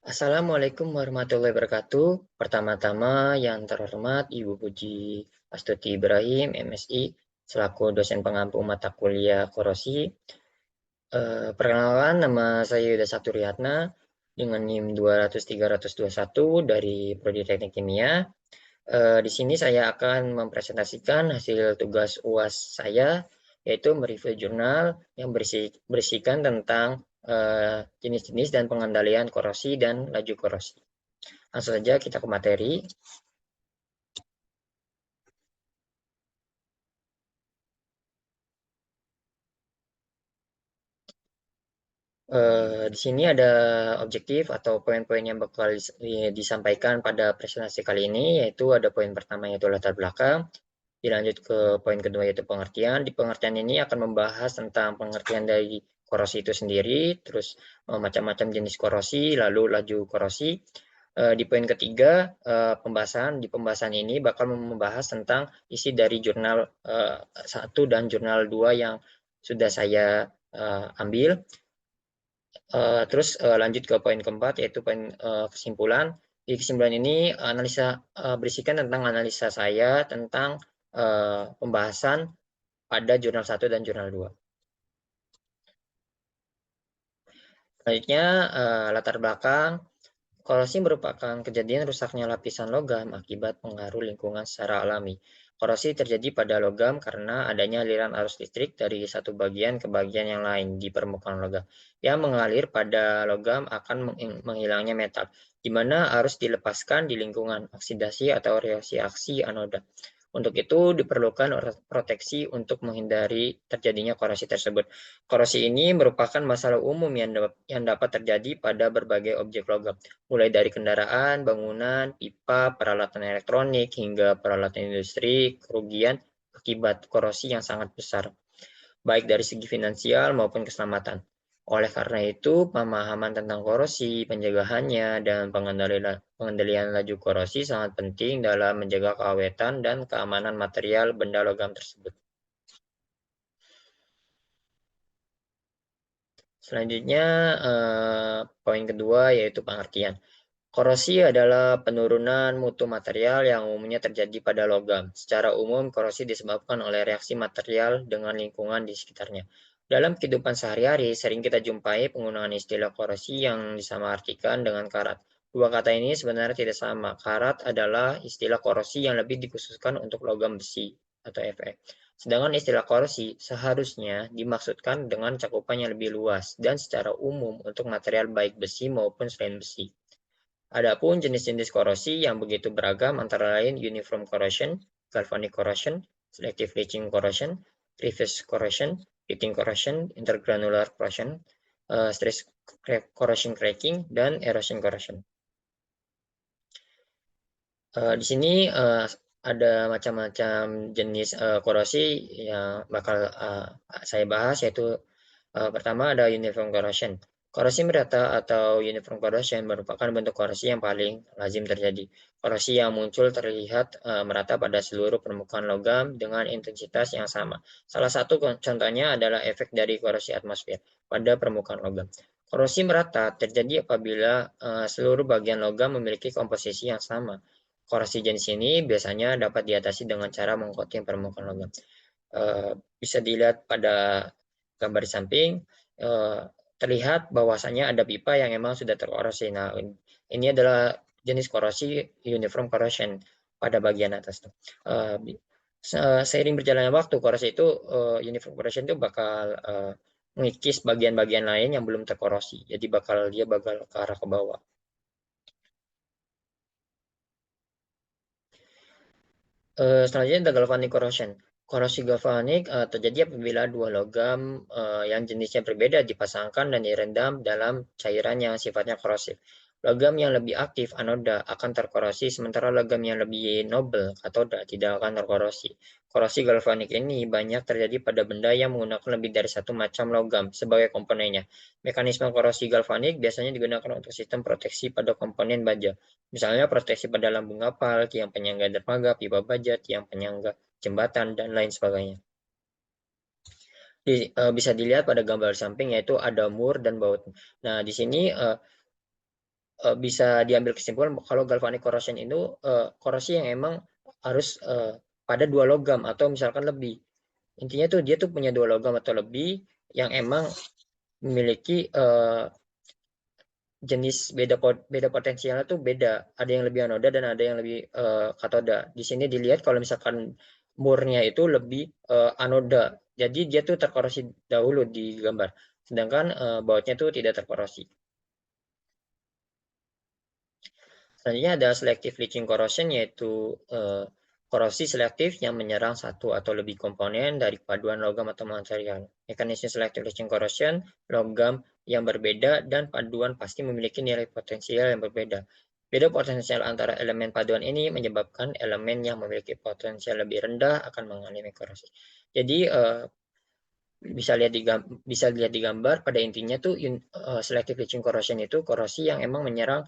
Assalamualaikum warahmatullahi wabarakatuh. Pertama-tama yang terhormat Ibu Puji Astuti Ibrahim, MSI, selaku dosen pengampu mata kuliah korosi. Perkenalkan, nama saya Yuda Saturiyatna dengan NIM 200-321 dari Prodi Teknik Kimia. Di sini saya akan mempresentasikan hasil tugas UAS saya, yaitu mereview jurnal yang berisikan tentang jenis-jenis dan pengendalian korosi dan laju korosi. Langsung saja kita ke materi. Di sini ada objektif atau poin-poin yang bakal disampaikan pada presentasi kali ini, yaitu ada poin pertama yaitu latar belakang, dilanjut ke poin kedua yaitu pengertian. Di pengertian ini akan membahas tentang pengertian dari korosi itu sendiri, terus macam-macam jenis korosi, lalu laju korosi. Di poin ketiga, di pembahasan ini bakal membahas tentang isi dari jurnal 1 dan jurnal 2 yang sudah saya ambil. Terus lanjut ke poin keempat, yaitu poin kesimpulan. Di kesimpulan ini berisikan tentang analisa saya tentang pembahasan pada jurnal 1 dan jurnal 2. Selanjutnya, latar belakang. Korosi merupakan kejadian rusaknya lapisan logam akibat pengaruh lingkungan secara alami. Korosi terjadi pada logam karena adanya aliran arus listrik dari satu bagian ke bagian yang lain di permukaan logam. Yang mengalir pada logam akan menghilangnya metal, di mana arus dilepaskan di lingkungan oksidasi atau reaksi anoda. Untuk itu diperlukan proteksi untuk menghindari terjadinya korosi tersebut. Korosi ini merupakan masalah umum yang dapat terjadi pada berbagai objek logam, mulai dari kendaraan, bangunan, pipa, peralatan elektronik, hingga peralatan industri. Kerugian akibat korosi yang sangat besar, baik dari segi finansial maupun keselamatan. Oleh karena itu, pemahaman tentang korosi, pencegahannya, dan pengendalian laju korosi sangat penting dalam menjaga keawetan dan keamanan material benda logam tersebut. Selanjutnya, poin kedua yaitu pengertian. Korosi adalah penurunan mutu material yang umumnya terjadi pada logam. Secara umum, korosi disebabkan oleh reaksi material dengan lingkungan di sekitarnya. Dalam kehidupan sehari-hari, sering kita jumpai penggunaan istilah korosi yang disamaartikan dengan karat. Dua kata ini sebenarnya tidak sama. Karat adalah istilah korosi yang lebih dikhususkan untuk logam besi atau Fe. Sedangkan istilah korosi seharusnya dimaksudkan dengan cakupan yang lebih luas dan secara umum untuk material baik besi maupun selain besi. Adapun jenis-jenis korosi yang begitu beragam antara lain uniform corrosion, galvanic corrosion, selective leaching corrosion, reverse corrosion, pitting corrosion, intergranular corrosion, stress corrosion cracking, dan erosion corrosion. Di sini ada macam-macam jenis korosi yang bakal saya bahas, yaitu pertama ada uniform corrosion. Korosi merata atau uniform corrosion merupakan bentuk korosi yang paling lazim terjadi. Korosi yang muncul terlihat merata pada seluruh permukaan logam dengan intensitas yang sama. Salah satu contohnya adalah efek dari korosi atmosfer pada permukaan logam. Korosi merata terjadi apabila seluruh bagian logam memiliki komposisi yang sama. Korosi jenis ini biasanya dapat diatasi dengan cara mengcoating permukaan logam. Bisa dilihat pada gambar di samping, terlihat bahwasannya ada pipa yang memang sudah terkorosi. Nah, ini adalah jenis korosi uniform corrosion pada bagian atas. Seiring berjalannya waktu, korosi itu uniform corrosion itu bakal mengikis bagian-bagian lain yang belum terkorosi. Jadi dia bakal ke arah ke bawah. Selanjutnya ada galvanic corrosion. Korosi galvanik terjadi apabila dua logam yang jenisnya berbeda dipasangkan dan direndam dalam cairan yang sifatnya korosif. Logam yang lebih aktif, anoda, akan terkorosi, sementara logam yang lebih nobel, katoda, tidak akan terkorosi. Korosi galvanik ini banyak terjadi pada benda yang menggunakan lebih dari satu macam logam sebagai komponennya. Mekanisme korosi galvanik biasanya digunakan untuk sistem proteksi pada komponen baja. Misalnya proteksi pada lambung kapal, tiang penyangga dermaga, pipa baja, tiang penyangga jembatan, dan lain sebagainya. Bisa dilihat pada gambar samping, yaitu ada mur dan baut. Nah, di sini bisa diambil kesimpulan kalau galvanic corrosion itu korosi yang emang harus pada 2 logam atau misalkan lebih. Intinya tuh dia tuh punya 2 logam atau lebih yang emang memiliki jenis beda potensialnya tuh beda. Ada yang lebih anoda dan ada yang lebih katoda. Di sini dilihat kalau misalkan murnya itu lebih anoda. Jadi dia tuh terkorosi dahulu di gambar. Sedangkan bautnya tuh tidak terkorosi. Selanjutnya ada selective leaching corrosion, yaitu korosi selektif yang menyerang satu atau lebih komponen dari paduan logam atau material. Mekanisme selective leaching corrosion, logam yang berbeda dan paduan pasti memiliki nilai potensial yang berbeda. Beda potensial antara elemen paduan ini menyebabkan elemen yang memiliki potensial lebih rendah akan mengalami korosi. Jadi bisa lihat di gambar, pada intinya tuh selective leaching corrosion itu korosi yang emang menyerang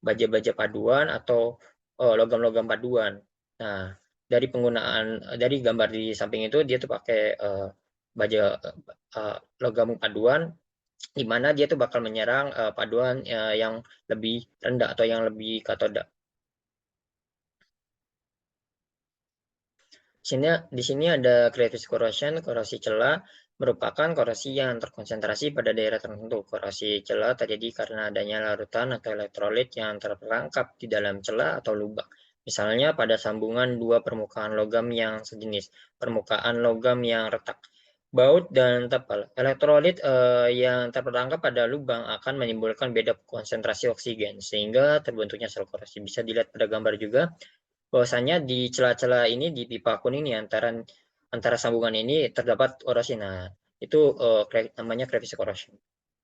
baja-baja paduan atau logam-logam paduan. Nah, dari penggunaan dari gambar di samping itu dia tuh pakai baja logam paduan, di mana dia tuh bakal menyerang paduan yang lebih rendah atau yang lebih katoda. Di sini ada crevice corrosion, korosi celah, merupakan korosi yang terkonsentrasi pada daerah tertentu. Korosi celah terjadi karena adanya larutan atau elektrolit yang terperangkap di dalam celah atau lubang. Misalnya pada sambungan dua permukaan logam yang sejenis, permukaan logam yang retak. Baut dan tepal. Elektrolit yang terperangkap pada lubang akan menimbulkan beda konsentrasi oksigen, sehingga terbentuknya sel korosi. Bisa dilihat pada gambar juga, bahwasanya di celah-celah ini, di pipa kuning nih, antara sambungan ini terdapat korosi. Nah, itu namanya crevice corrosion.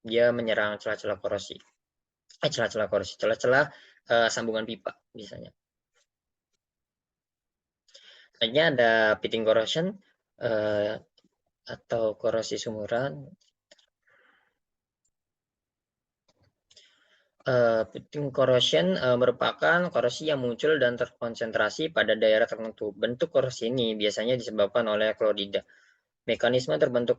Dia menyerang celah-celah korosi. Celah-celah korosi, celah-celah sambungan pipa biasanya. Selanjutnya ada pitting corrosion atau korosi sumuran. Pitting corrosion merupakan korosi yang muncul dan terkonsentrasi pada daerah tertentu. Bentuk korosi ini biasanya disebabkan oleh klorida. Mekanisme terbentuk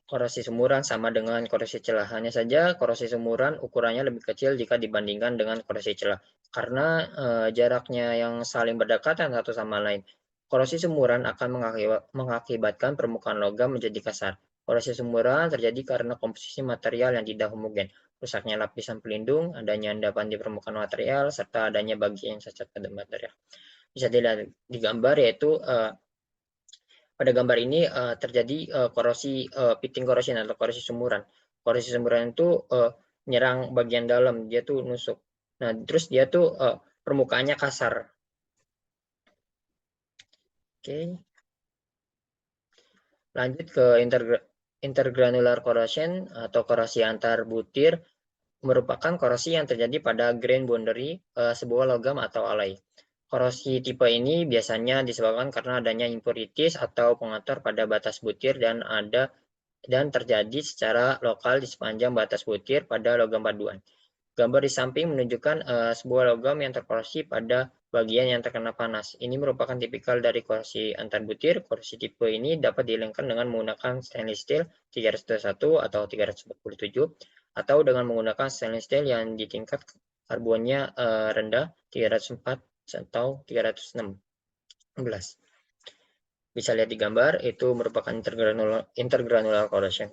korosi sumuran sama dengan korosi celah. Hanya saja korosi sumuran ukurannya lebih kecil jika dibandingkan dengan korosi celah, karena jaraknya yang saling berdekatan satu sama lain. Korosi sumuran akan mengakibatkan permukaan logam menjadi kasar. Korosi sumuran terjadi karena komposisi material yang tidak homogen, rusaknya lapisan pelindung, adanya endapan di permukaan material, serta adanya bagian yang cacat pada material. Bisa dilihat di gambar, yaitu pada gambar ini terjadi korosi pitting corrosion atau korosi sumuran. Korosi sumuran itu menyerang bagian dalam, dia tuh nusuk. Nah, terus dia tuh permukaannya kasar. Oke. Lanjut ke intergranular corrosion atau korosi antar butir, merupakan korosi yang terjadi pada grain boundary sebuah logam atau alloy. Korosi tipe ini biasanya disebabkan karena adanya impurities atau pengatur pada batas butir dan terjadi secara lokal di sepanjang batas butir pada logam paduan. Gambar di samping menunjukkan sebuah logam yang terkorosi pada bagian yang terkena panas. Ini merupakan tipikal dari korosi antar butir. Korosi tipe ini dapat dihilangkan dengan menggunakan stainless steel 321 atau 347, atau dengan menggunakan stainless steel yang di tingkat karbonnya rendah 304 atau 316. Bisa lihat di gambar, itu merupakan intergranular corrosion.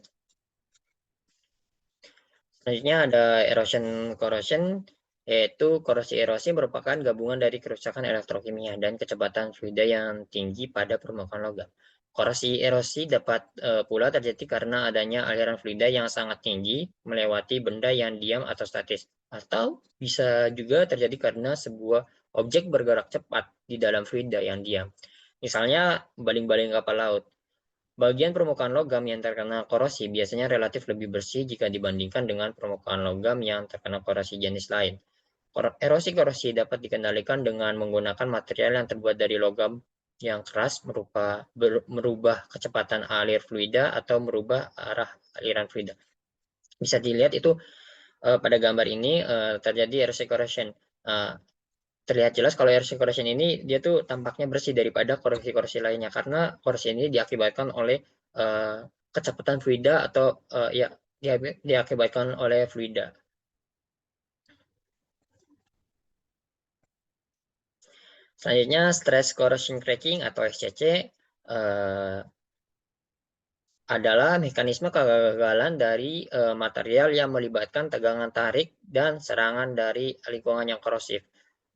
Selanjutnya ada erosion corrosion, yaitu korosi erosi merupakan gabungan dari kerusakan elektrokimia dan kecepatan fluida yang tinggi pada permukaan logam. Korosi erosi dapat pula terjadi karena adanya aliran fluida yang sangat tinggi melewati benda yang diam atau statis, atau bisa juga terjadi karena sebuah objek bergerak cepat di dalam fluida yang diam. Misalnya baling-baling kapal laut. Bagian permukaan logam yang terkena korosi biasanya relatif lebih bersih jika dibandingkan dengan permukaan logam yang terkena korosi jenis lain. Erosi korosi dapat dikendalikan dengan menggunakan material yang terbuat dari logam yang keras, merubah kecepatan alir fluida atau merubah arah aliran fluida. Bisa dilihat itu pada gambar ini terjadi erosi corrosion. Terlihat jelas kalau erosi corrosion ini dia tuh tampaknya bersih daripada korosi-korosi lainnya, karena korosi ini diakibatkan oleh kecepatan fluida atau ya diakibatkan oleh fluida. Selanjutnya, stress corrosion cracking atau SCC adalah mekanisme kegagalan dari material yang melibatkan tegangan tarik dan serangan dari lingkungan yang korosif.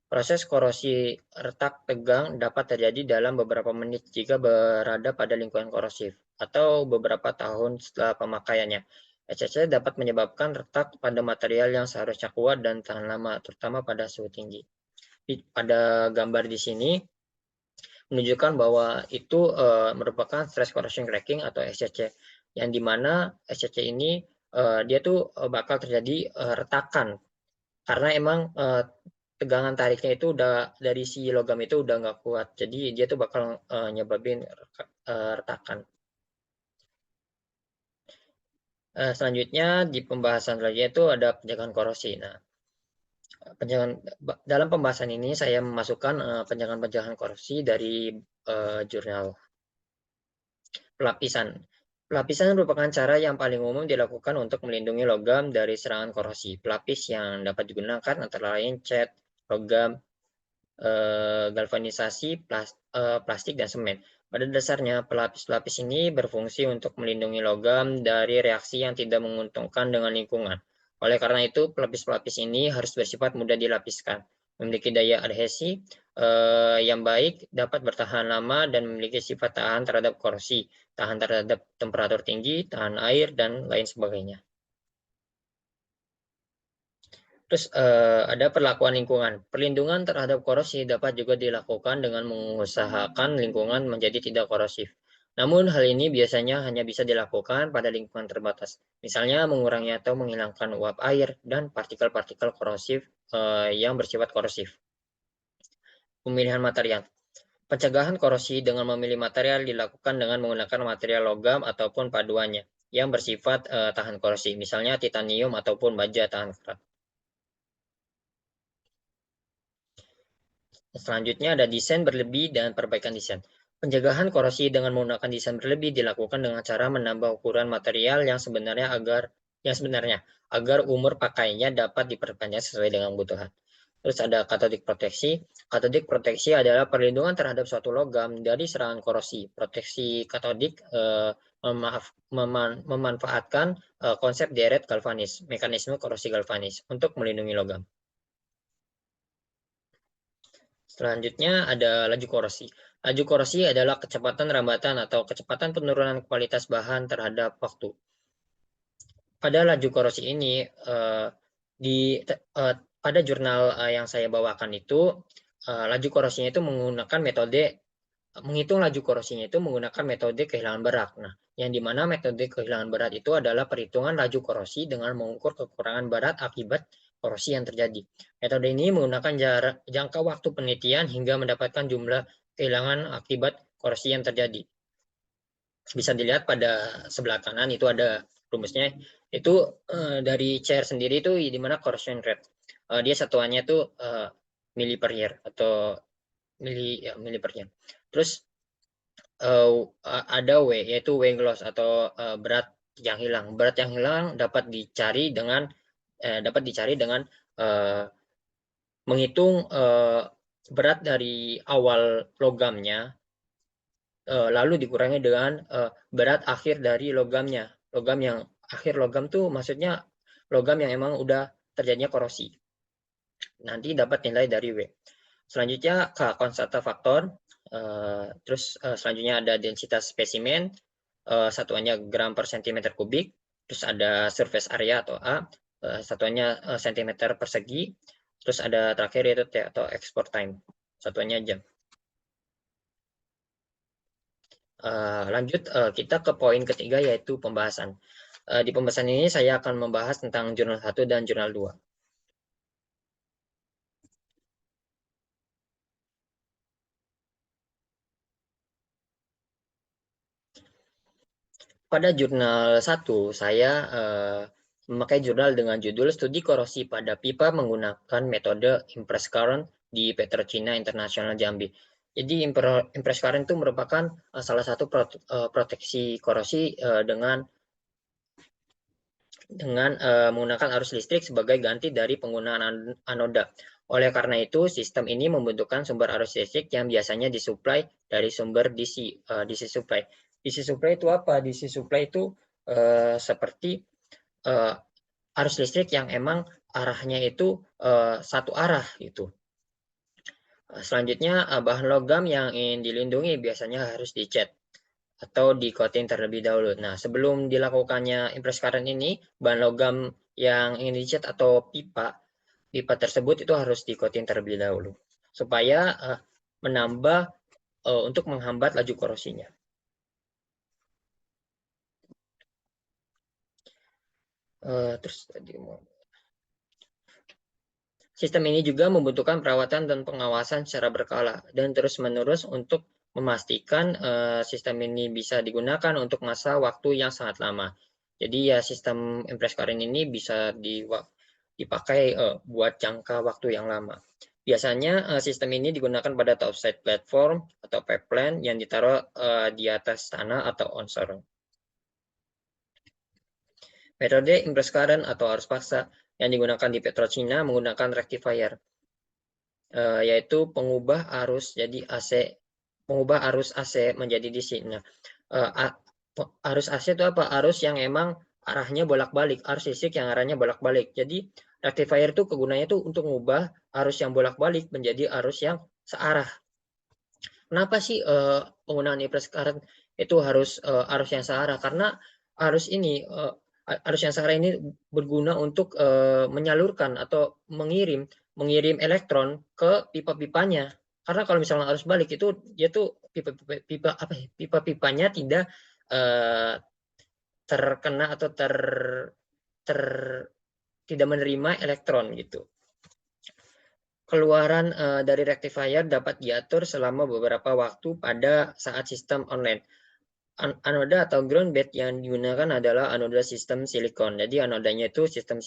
Proses korosi retak tegang dapat terjadi dalam beberapa menit jika berada pada lingkungan korosif, atau beberapa tahun setelah pemakaiannya. SCC dapat menyebabkan retak pada material yang seharusnya kuat dan tahan lama, terutama pada suhu tinggi. Pada gambar di sini menunjukkan bahwa itu merupakan stress corrosion cracking atau SCC, yang dimana SCC ini dia tuh bakal terjadi retakan karena emang tegangan tariknya itu udah dari si logam itu udah nggak kuat, jadi dia tuh bakal nyebabin retakan. Selanjutnya di pembahasan selanjutnya itu ada penjagaan korosi. Nah, dalam pembahasan ini saya memasukkan penjagaan korosi dari jurnal. Pelapisan. Pelapisan merupakan cara yang paling umum dilakukan untuk melindungi logam dari serangan korosi. Pelapis yang dapat digunakan antara lain cat, logam, galvanisasi, plastik, dan semen. Pada dasarnya, pelapis-pelapis ini berfungsi untuk melindungi logam dari reaksi yang tidak menguntungkan dengan lingkungan. Oleh karena itu, pelapis-pelapis ini harus bersifat mudah dilapiskan, memiliki daya adhesi yang baik, dapat bertahan lama, dan memiliki sifat tahan terhadap korosi, tahan terhadap temperatur tinggi, tahan air, dan lain sebagainya. Terus ada perlakuan lingkungan. Perlindungan terhadap korosi dapat juga dilakukan dengan mengusahakan lingkungan menjadi tidak korosif. Namun hal ini biasanya hanya bisa dilakukan pada lingkungan terbatas. Misalnya mengurangi atau menghilangkan uap air dan partikel-partikel korosif yang bersifat korosif. Pemilihan material. Pencegahan korosi dengan memilih material dilakukan dengan menggunakan material logam ataupun paduannya yang bersifat tahan korosi, misalnya titanium ataupun baja tahan kerat. Selanjutnya ada desain berlebih dan perbaikan desain. Pencegahan korosi dengan menggunakan desain berlebih dilakukan dengan cara menambah ukuran material yang sebenarnya agar umur pakainya dapat diperpanjang sesuai dengan kebutuhan. Terus ada katodik proteksi. Katodik proteksi adalah perlindungan terhadap suatu logam dari serangan korosi. Proteksi katodik memanfaatkan konsep deret galvanis, mekanisme korosi galvanis untuk melindungi logam. Selanjutnya ada laju korosi. Laju korosi adalah kecepatan rambatan atau kecepatan penurunan kualitas bahan terhadap waktu. Pada laju korosi ini, pada jurnal yang saya bawakan itu, laju korosinya itu menggunakan metode, menghitung laju korosinya itu menggunakan metode kehilangan berat. Nah, yang dimana metode kehilangan berat itu adalah perhitungan laju korosi dengan mengukur kekurangan berat akibat korosi yang terjadi. Metode ini menggunakan jangka waktu penelitian hingga mendapatkan jumlah kehilangan akibat korosi yang terjadi. Bisa dilihat pada sebelah kanan itu ada rumusnya. Itu dari CR sendiri itu di mana corrosion rate. Dia satuannya itu mili per year atau mili per year. Terus ada W, yaitu weight loss atau berat yang hilang. Berat yang hilang dapat dicari dengan menghitung berat dari awal logamnya, lalu dikurangi dengan berat akhir dari logamnya. Akhir logam tuh maksudnya logam yang emang udah terjadinya korosi. Nanti dapat nilai dari W. Selanjutnya K, konstanta faktor. Terus selanjutnya ada densitas spesimen, satuannya gram per centimeter kubik. Terus ada surface area atau A, satuannya centimeter persegi. Terus ada terakhir yaitu T atau export time, satuannya jam. Lanjut kita ke poin ketiga yaitu pembahasan. Di pembahasan ini saya akan membahas tentang jurnal 1 dan jurnal 2. Pada jurnal 1, saya memakai jurnal dengan judul Studi Korosi pada Pipa menggunakan metode Impress Current di Petrocina International Jambi. Jadi Impress Current itu merupakan salah satu proteksi korosi dengan menggunakan arus listrik sebagai ganti dari penggunaan anoda. Oleh karena itu, sistem ini membutuhkan sumber arus listrik yang biasanya disuplai dari sumber DC supply. DC supply itu apa? DC supply itu seperti arus listrik yang emang arahnya itu satu arah gitu. Selanjutnya, bahan logam yang ingin dilindungi biasanya harus dicat atau di coating terlebih dahulu. Nah, sebelum dilakukannya impress current ini, bahan logam yang ingin dicat atau pipa tersebut itu harus di coating terlebih dahulu supaya menambah untuk menghambat laju korosinya. Terus tadi sistem ini juga membutuhkan perawatan dan pengawasan secara berkala dan terus-menerus untuk memastikan sistem ini bisa digunakan untuk masa waktu yang sangat lama. Jadi ya sistem impress current ini bisa dipakai buat jangka waktu yang lama. Biasanya sistem ini digunakan pada topside platform atau pipeline yang ditaruh di atas tanah atau onshore. Metode impress current atau arus paksa yang digunakan di Petrochina menggunakan rectifier, yaitu pengubah arus AC menjadi DC. Nah, arus AC itu apa? Arus yang emang arahnya bolak-balik, arus listrik yang arahnya bolak-balik. Jadi rectifier itu kegunaannya itu untuk mengubah arus yang bolak-balik menjadi arus yang searah. Kenapa sih penggunaan impress current itu harus arus yang searah? Karena arus yang searah ini berguna untuk menyalurkan atau mengirim elektron ke pipa-pipanya. Karena kalau misalnya arus balik itu dia tuh pipa-pipanya tidak terkena atau tidak menerima elektron gitu. Keluaran dari rectifier dapat diatur selama beberapa waktu pada saat sistem online. Anoda atau ground bed yang digunakan adalah anoda sistem silikon. Jadi anodanya itu sistem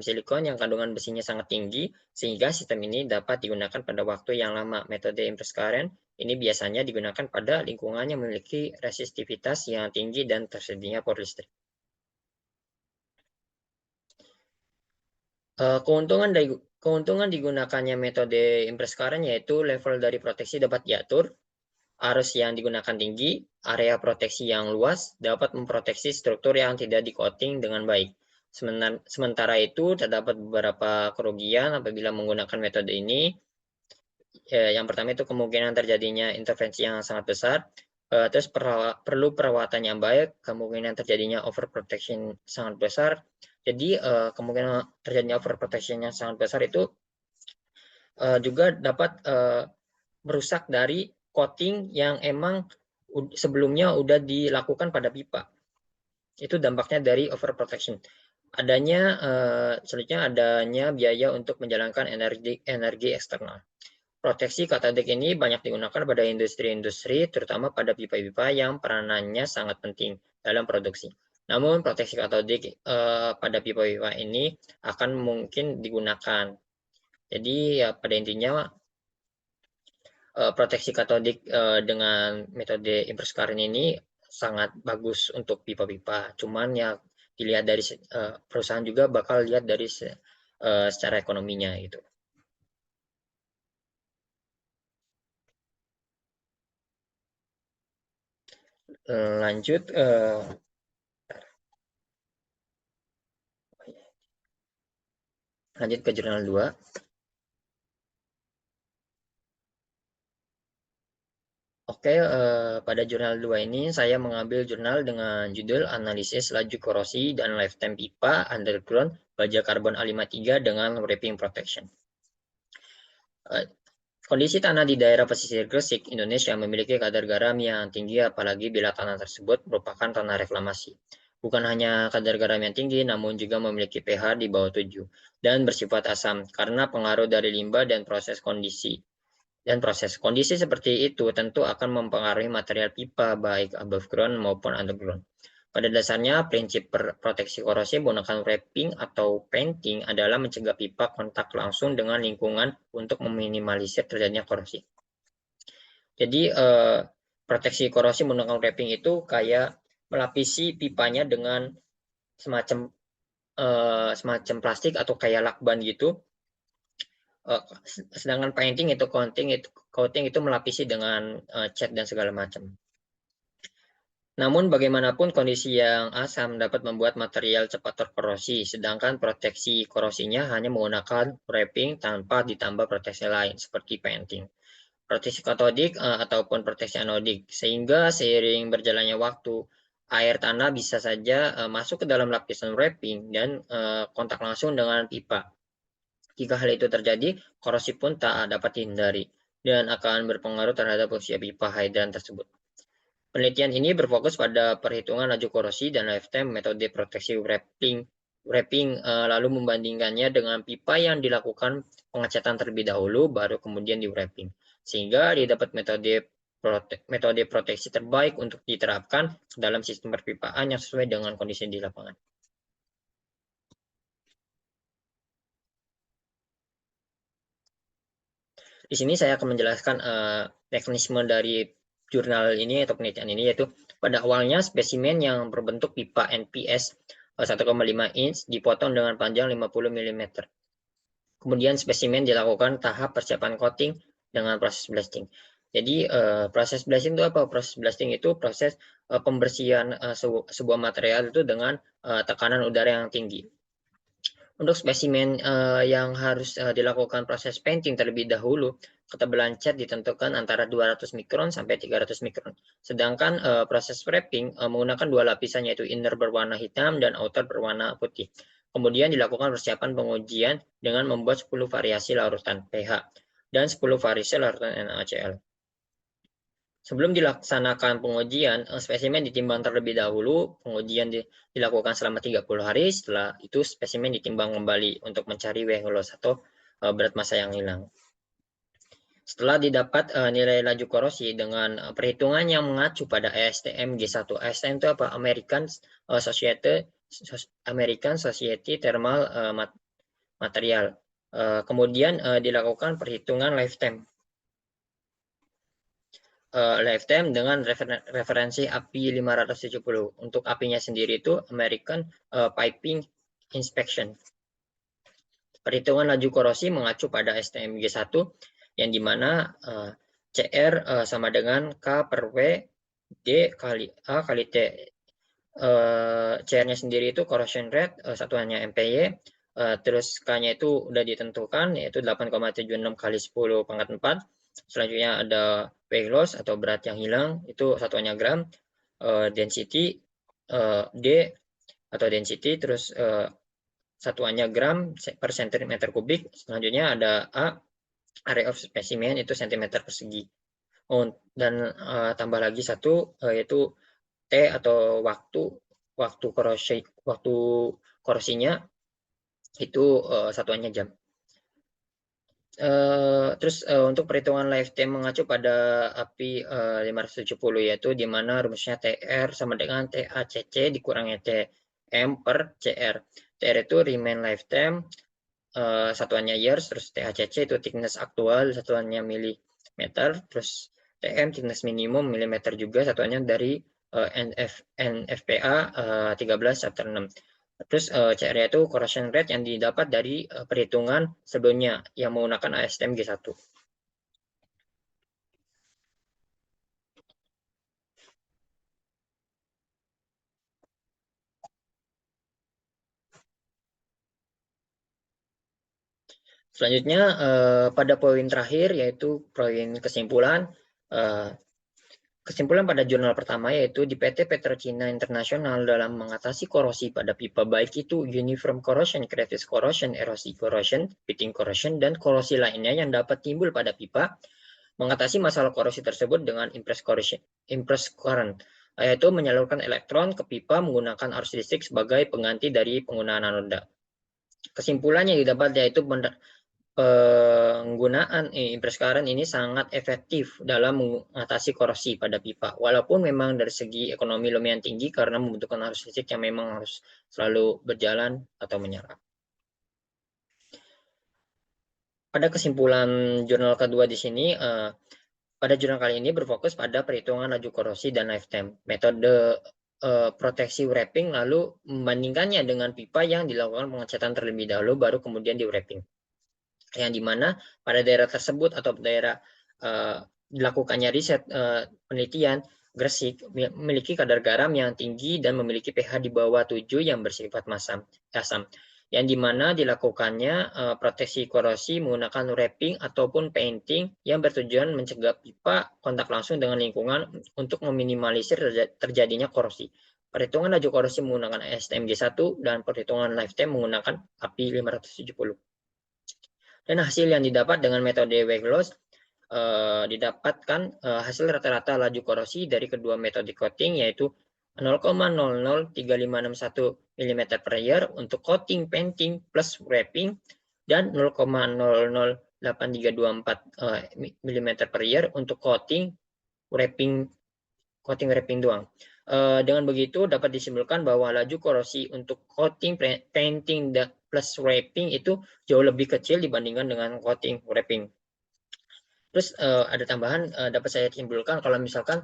silikon yang kandungan besinya sangat tinggi, sehingga sistem ini dapat digunakan pada waktu yang lama. Metode impress current ini biasanya digunakan pada lingkungan yang memiliki resistivitas yang tinggi dan tersedianya power listrik. Keuntungan digunakannya metode impress current yaitu level dari proteksi dapat diatur, arus yang digunakan tinggi, area proteksi yang luas, dapat memproteksi struktur yang tidak di-coating dengan baik. Sementara itu, terdapat beberapa kerugian apabila menggunakan metode ini. Yang pertama itu kemungkinan terjadinya intervensi yang sangat besar, terus perlu perawatan yang baik, kemungkinan terjadinya overprotection sangat besar. Jadi kemungkinan terjadinya overprotection yang sangat besar itu juga dapat merusak dari coating yang emang sebelumnya udah dilakukan pada pipa. Itu dampaknya dari overprotection. Selanjutnya adanya biaya untuk menjalankan energi eksternal. Proteksi katodik ini banyak digunakan pada industri-industri, terutama pada pipa-pipa yang peranannya sangat penting dalam produksi. Namun proteksi katodik pada pipa-pipa ini akan mungkin digunakan. Jadi ya pada intinya proteksi katodik dengan metode impress current ini sangat bagus untuk pipa-pipa. Cuman ya dilihat dari perusahaan juga bakal lihat dari secara ekonominya gitu. Lanjut ke jurnal 2. Oke, pada jurnal 2 ini saya mengambil jurnal dengan judul Analisis Laju Korosi dan Lifetime Pipa Underground Baja Karbon A53 dengan Wrapping Protection. Kondisi tanah di daerah pesisir Gresik, Indonesia memiliki kadar garam yang tinggi apalagi bila tanah tersebut merupakan tanah reklamasi. Bukan hanya kadar garam yang tinggi, namun juga memiliki pH di bawah 7 dan bersifat asam karena pengaruh dari limbah dan proses kondisi. Kondisi seperti itu tentu akan mempengaruhi material pipa baik above ground maupun underground. Pada dasarnya, prinsip proteksi korosi menggunakan wrapping atau painting adalah mencegah pipa kontak langsung dengan lingkungan untuk meminimalisir terjadinya korosi. Jadi, proteksi korosi menggunakan wrapping itu kayak melapisi pipanya dengan semacam plastik atau kayak lakban gitu, sedangkan painting itu coating itu melapisi dengan cat dan segala macam. Namun bagaimanapun kondisi yang asam dapat membuat material cepat terkorosi, sedangkan proteksi korosinya hanya menggunakan wrapping tanpa ditambah proteksi lain seperti painting. Proteksi katodik ataupun proteksi anodik, sehingga seiring berjalannya waktu, air tanah bisa saja masuk ke dalam lapisan wrapping dan kontak langsung dengan pipa. Jika hal itu terjadi, korosi pun tak dapat dihindari dan akan berpengaruh terhadap usia pipa hidran tersebut. Penelitian ini berfokus pada perhitungan laju korosi dan lifetime metode proteksi wrapping lalu membandingkannya dengan pipa yang dilakukan pengecatan terlebih dahulu baru kemudian di wrapping, sehingga didapat metode proteksi terbaik untuk diterapkan dalam sistem perpipaan yang sesuai dengan kondisi di lapangan. Di sini saya akan menjelaskan mekanisme dari jurnal ini atau penelitian ini, yaitu pada awalnya spesimen yang berbentuk pipa NPS 1,5 inch dipotong dengan panjang 50 mm. Kemudian spesimen dilakukan tahap persiapan coating dengan proses blasting. Jadi proses blasting itu apa? Proses blasting itu proses pembersihan sebuah material itu dengan tekanan udara yang tinggi. Untuk spesimen yang harus dilakukan proses painting terlebih dahulu, ketebalan cat ditentukan antara 200 mikron sampai 300 mikron. Sedangkan proses wrapping menggunakan dua lapisan, yaitu inner berwarna hitam dan outer berwarna putih. Kemudian dilakukan persiapan pengujian dengan membuat 10 variasi larutan pH dan 10 variasi larutan NaCl. Sebelum dilaksanakan pengujian, spesimen ditimbang terlebih dahulu. Pengujian dilakukan selama 30 hari. Setelah itu spesimen ditimbang kembali untuk mencari weight loss atau berat massa yang hilang. Setelah didapat nilai laju korosi dengan perhitungan yang mengacu pada ASTM G1. ASTM itu apa? American Society Thermal Material. Kemudian dilakukan perhitungan lifetime dengan referensi API 570. Untuk API-nya sendiri itu American Piping Inspection. Perhitungan laju korosi mengacu pada STM G1 yang dimana CR sama dengan K per W D kali A kali T. CR-nya sendiri itu corrosion rate, satuannya MPY, terus K-nya itu udah ditentukan, yaitu 8,76 kali 10 pangkat 4. Selanjutnya ada weight loss atau berat yang hilang, itu satuannya gram, density D atau density, terus satuannya gram per centimeter kubik. Selanjutnya ada A, area of specimen, itu centimeter persegi. Dan tambah lagi satu, yaitu T atau waktu korosinya, itu satuannya jam. Terus untuk perhitungan lifetime mengacu pada API 570, yaitu di mana rumusnya TR sama dengan TACC dikurangi TM per CR. TR itu remain lifetime, satuannya years, terus TACC itu thickness aktual, satuannya milimeter, terus TM thickness minimum milimeter juga, satuannya dari NFPA 13 chapter 6. Terus CR itu corrosion rate yang didapat dari perhitungan sebelumnya yang menggunakan ASTM G1. Selanjutnya pada poin terakhir, yaitu poin kesimpulan. Kesimpulan pada jurnal pertama, yaitu di PT Petrochina International dalam mengatasi korosi pada pipa, baik itu uniform corrosion, crevice corrosion, erosi corrosion, pitting corrosion, dan korosi lainnya yang dapat timbul pada pipa. Mengatasi masalah korosi tersebut dengan impress current, yaitu menyalurkan elektron ke pipa menggunakan arus listrik sebagai pengganti dari penggunaan anoda. Kesimpulannya didapat yaitu penggunaan impress current ini sangat efektif dalam mengatasi korosi pada pipa, walaupun memang dari segi ekonomi lumayan tinggi karena membutuhkan arus listrik yang memang harus selalu berjalan atau menyala. Pada kesimpulan jurnal kedua di sini, pada jurnal kali ini berfokus pada perhitungan laju korosi dan lifetime, metode proteksi wrapping, lalu membandingkannya dengan pipa yang dilakukan pengecatan terlebih dahulu baru kemudian di wrapping. yang dimana pada daerah tersebut atau daerah dilakukannya riset penelitian, Gresik memiliki kadar garam yang tinggi dan memiliki pH di bawah 7 yang bersifat asam, yang dimana dilakukannya proteksi korosi menggunakan wrapping ataupun painting yang bertujuan mencegah pipa kontak langsung dengan lingkungan untuk meminimalisir terjadinya korosi. Perhitungan laju korosi menggunakan STMG1 dan perhitungan lifetime menggunakan API 570. Dan hasil yang didapat dengan metode weight loss didapatkan hasil rata-rata laju korosi dari kedua metode coating yaitu 0,003561 mm per year untuk coating painting plus wrapping dan 0,008324 mm per year untuk coating wrapping doang. Dengan begitu dapat disimpulkan bahwa laju korosi untuk coating painting plus wrapping itu jauh lebih kecil dibandingkan dengan coating wrapping. Terus ada tambahan dapat saya simpulkan kalau misalkan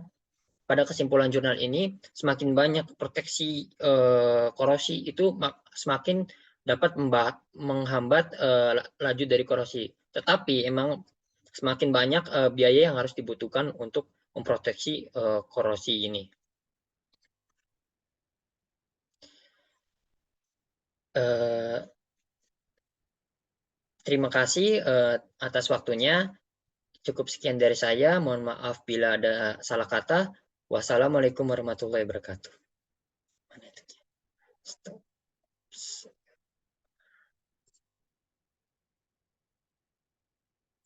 pada kesimpulan jurnal ini semakin banyak proteksi korosi itu semakin dapat menghambat laju dari korosi. Tetapi emang semakin banyak biaya yang harus dibutuhkan untuk memproteksi korosi ini. Terima kasih atas waktunya. Cukup sekian dari saya. Mohon maaf bila ada salah kata. Wassalamualaikum warahmatullahi wabarakatuh.